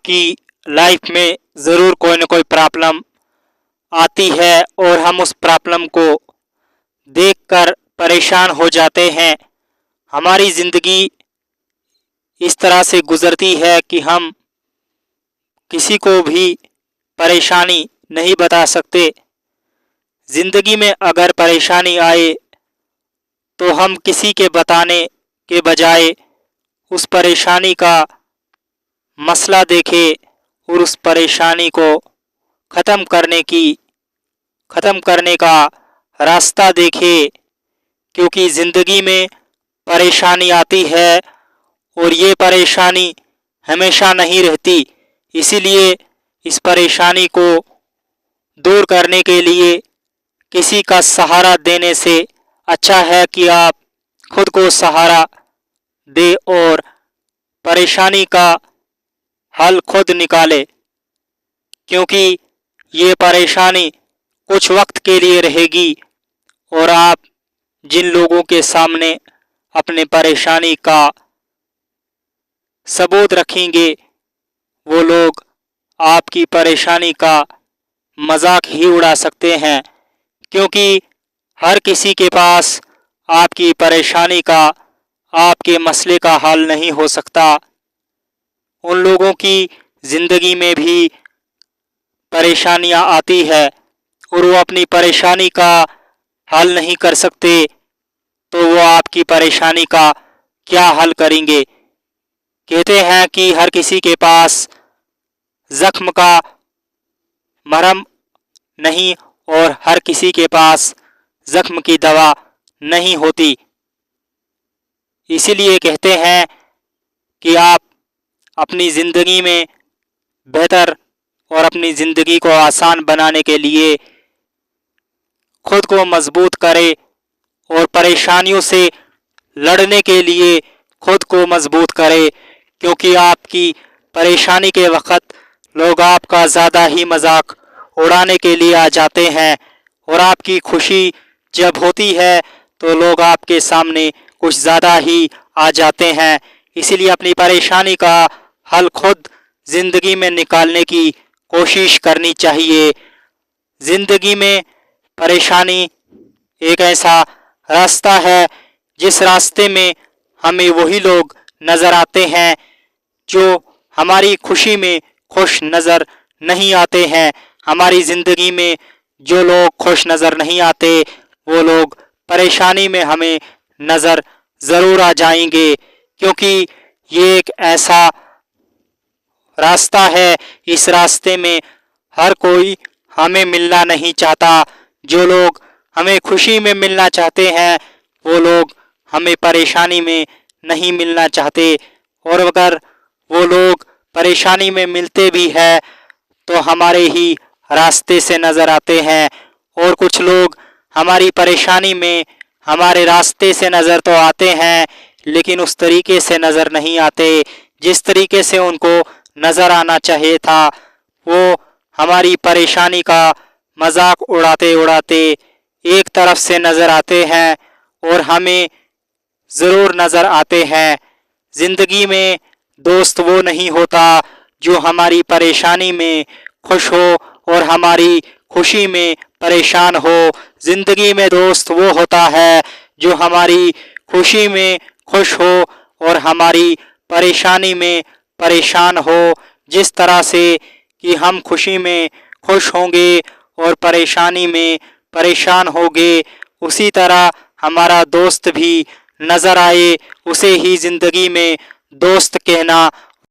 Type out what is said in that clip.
की लाइफ में ज़रूर कोई ना कोई प्रॉब्लम आती है और हम उस प्रॉब्लम को देखकर परेशान हो जाते हैं। हमारी ज़िंदगी इस तरह से गुज़रती है कि हम किसी को भी परेशानी नहीं बता सकते। ज़िंदगी में अगर परेशानी आए तो हम किसी के बताने के बजाय उस परेशानी का मसला देखें और उस परेशानी को ख़त्म करने का रास्ता देखें, क्योंकि ज़िंदगी में परेशानी आती है और ये परेशानी हमेशा नहीं रहती। इसीलिए इस परेशानी को दूर करने के लिए किसी का सहारा देने से अच्छा है कि आप खुद को सहारा दे और परेशानी का हल खुद निकाले, क्योंकि ये परेशानी कुछ वक्त के लिए रहेगी और आप जिन लोगों के सामने अपने परेशानी का सबूत रखेंगे वो लोग आपकी परेशानी का मजाक ही उड़ा सकते हैं, क्योंकि हर किसी के पास आपकी परेशानी का, आपके मसले का हल नहीं हो सकता। उन लोगों की ज़िंदगी में भी परेशानियां आती है और वो अपनी परेशानी का हल नहीं कर सकते, तो वो आपकी परेशानी का क्या हल करेंगे। कहते हैं कि हर किसी के पास ज़ख्म का मरहम नहीं और हर किसी के पास ज़ख्म की दवा नहीं होती। इसीलिए कहते हैं कि आप अपनी ज़िंदगी में बेहतर और अपनी ज़िंदगी को आसान बनाने के लिए खुद को मजबूत करें और परेशानियों से लड़ने के लिए खुद को मजबूत करें, क्योंकि आपकी परेशानी के वक्त लोग आपका ज़्यादा ही मजाक उड़ाने के लिए आ जाते हैं और आपकी खुशी जब होती है तो लोग आपके सामने कुछ ज़्यादा ही आ जाते हैं। इसीलिए अपनी परेशानी का हल खुद ज़िंदगी में निकालने की कोशिश करनी चाहिए। ज़िंदगी में परेशानी एक ऐसा रास्ता है जिस रास्ते में हमें वही लोग नज़र आते हैं जो हमारी खुशी में खुश नज़र नहीं आते हैं। हमारी ज़िंदगी में जो लोग खुश नज़र नहीं आते वो लोग परेशानी में हमें नज़र ज़रूर आ जाएंगे, क्योंकि ये एक ऐसा रास्ता है, इस रास्ते में हर कोई हमें मिलना नहीं चाहता। जो लोग हमें खुशी में मिलना चाहते हैं वो लोग हमें परेशानी में नहीं मिलना चाहते, और अगर वो लोग परेशानी में मिलते भी हैं तो हमारे ही रास्ते से नज़र आते हैं, और कुछ लोग हमारी परेशानी में हमारे रास्ते से नज़र तो आते हैं लेकिन उस तरीके से नज़र नहीं आते जिस तरीके से उनको नज़र आना चाहिए था। वो हमारी परेशानी का मजाक उड़ाते उड़ाते एक तरफ से नज़र आते हैं और हमें ज़रूर नज़र आते हैं। ज़िंदगी में दोस्त वो नहीं होता जो हमारी परेशानी में खुश हो और हमारी खुशी में परेशान हो। ज़िंदगी में दोस्त वो होता है जो हमारी खुशी में खुश हो और हमारी परेशानी में परेशान हो। जिस तरह से कि हम खुशी में खुश होंगे और परेशानी में परेशान होंगे, उसी तरह हमारा दोस्त भी नज़र आए उसे ही ज़िंदगी में दोस्त कहना